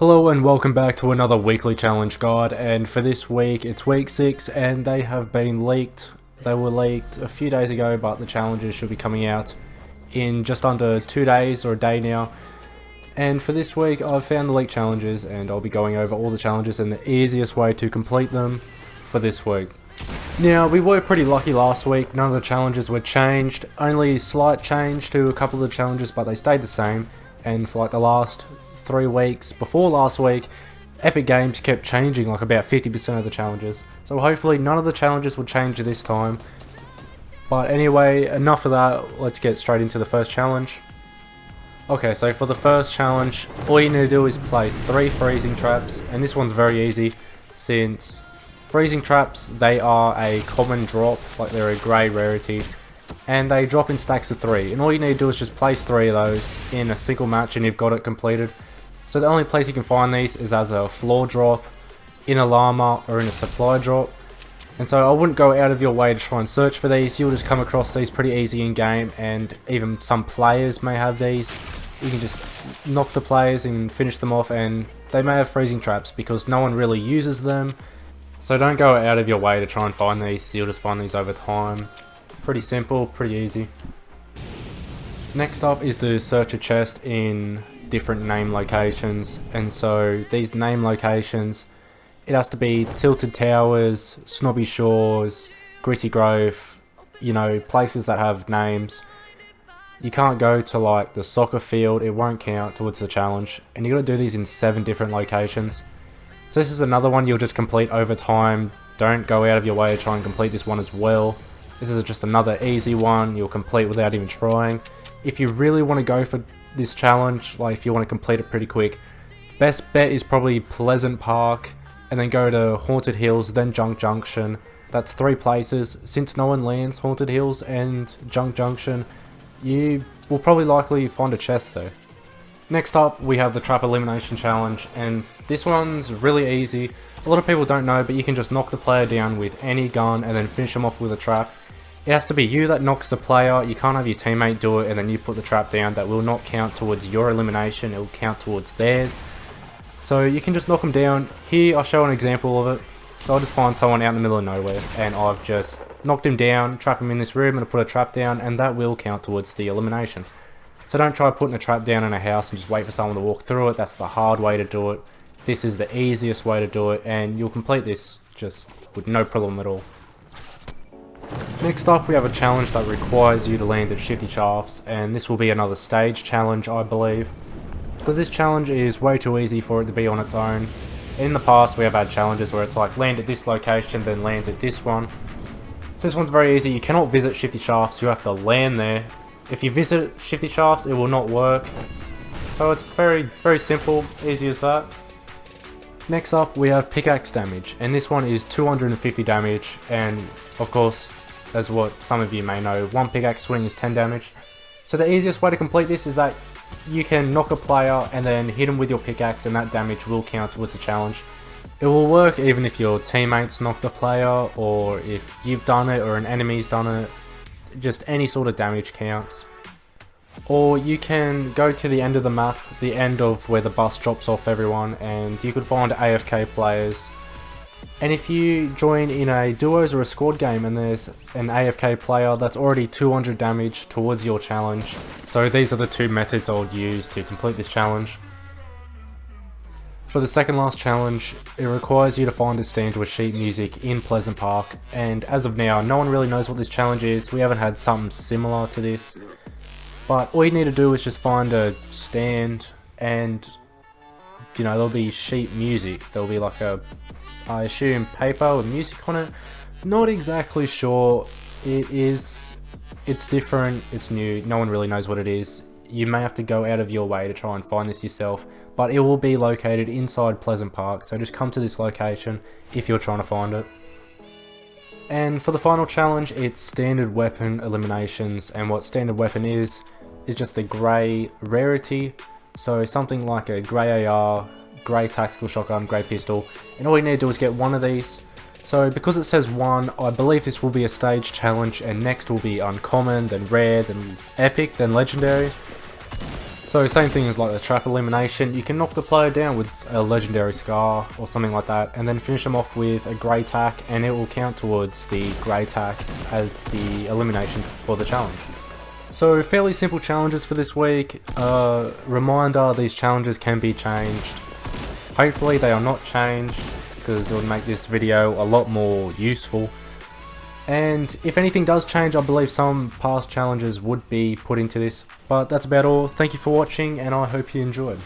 Hello and welcome back to another weekly challenge guide, and for this week it's week 6 and they have been leaked. They were leaked a few days ago, but the challenges should be coming out in just under 2 days or a day now. And for this week I've found the leaked challenges and I'll be going over all the challenges and the easiest way to complete them for this week. Now, we were pretty lucky last week, none of the challenges were changed, only slight change to a couple of the challenges, but they stayed the same. And for like the last 3 weeks before last week, Epic Games kept changing like about 50% of the challenges. So hopefully none of the challenges will change this time. But anyway, enough of that, let's get straight into the first challenge. Okay, so for the first challenge, all you need to do is place 3 freezing traps, and this one's very easy since freezing traps, they are a common drop, like they're a grey rarity, and they drop in stacks of 3, and all you need to do is just place 3 of those in a single match and you've got it completed. So the only place you can find these is as a floor drop, in a llama, or in a supply drop. And so I wouldn't go out of your way to try and search for these. You'll just come across these pretty easy in game, and even some players may have these. You can just knock the players and finish them off, and they may have freezing traps because no one really uses them. So don't go out of your way to try and find these. You'll just find these over time. Pretty simple, pretty easy. Next up is to search a chest in different name locations, and so these name locations, it has to be Tilted Towers, Snobby Shores, Gritty Grove, you know, places that have names. You can't go to like the soccer field, it won't count towards the challenge, and you gotta do these in 7 different locations. So this is another one you'll just complete over time. Don't go out of your way to try and complete this one as well. This is just another easy one you'll complete without even trying. If you really want to go for this challenge, like if you want to complete it pretty quick, best bet is probably Pleasant Park, and then go to Haunted Hills, then Junk Junction. That's 3 places. Since no one lands Haunted Hills and Junk Junction, you will probably likely find a chest there. Next up we have the Trap Elimination Challenge, and this one's really easy. A lot of people don't know, but you can just knock the player down with any gun and then finish them off with a trap. It has to be you that knocks the player. You can't have your teammate do it and then you put the trap down. That will not count towards your elimination, it will count towards theirs. So you can just knock them down. Here I'll show an example of it. So I'll just find someone out in the middle of nowhere and I've just knocked him down, trap him in this room, and I put a trap down, and that will count towards the elimination. So don't try putting a trap down in a house and just wait for someone to walk through it. That's the hard way to do it. This is the easiest way to do it, and you'll complete this just with no problem at all. Next up we have a challenge that requires you to land at Shifty shafts, and this will be another stage challenge, I believe, because this challenge is way too easy for it to be on its own. In the past we have had challenges where it's like land at this location then land at this one. So this one's very easy. You cannot visit Shifty shafts, you have to land there. If you visit Shifty shafts it will not work. So it's very simple, easy as that. Next up we have Pickaxe Damage, and this one is 250 damage, and of course, as what some of you may know, 1 pickaxe swing is 10 damage. So the easiest way to complete this is that you can knock a player and then hit him with your pickaxe, and that damage will count towards the challenge. It will work even if your teammates knock the player, or if you've done it or an enemy's done it. Just any sort of damage counts. Or you can go to the end of the map, the end of where the bus drops off everyone, and you could find AFK players. And if you join in a duos or a squad game and there's an AFK player, that's already 200 damage towards your challenge. So these are the 2 methods I would use to complete this challenge. For the second last challenge, it requires you to find a stand with sheet music in Pleasant Park, and as of now no one really knows what this challenge is. We haven't had something similar to this. But all you need to do is just find a stand, and you know, there'll be sheet music. There'll be like a, I assume, paper with music on it. Not exactly sure. It's different, it's new, no one really knows what it is. You may have to go out of your way to try and find this yourself, but it will be located inside Pleasant Park, so just come to this location if you're trying to find it. And for the final challenge, it's standard weapon eliminations, and what standard weapon is just the grey rarity. So something like a grey AR, grey tactical shotgun, grey pistol, and all you need to do is get 1 of these. So because it says 1, I believe this will be a stage challenge, and next will be uncommon, then rare, then epic, then legendary. So same thing as like the trap elimination, you can knock the player down with a legendary scar or something like that, and then finish them off with a grey tack, and it will count towards the grey tack as the elimination for the challenge. So fairly simple challenges for this week. Reminder, these challenges can be changed. Hopefully they are not changed, because it would make this video a lot more useful. And if anything does change, I believe some past challenges would be put into this. But that's about all. Thank you for watching, and I hope you enjoyed.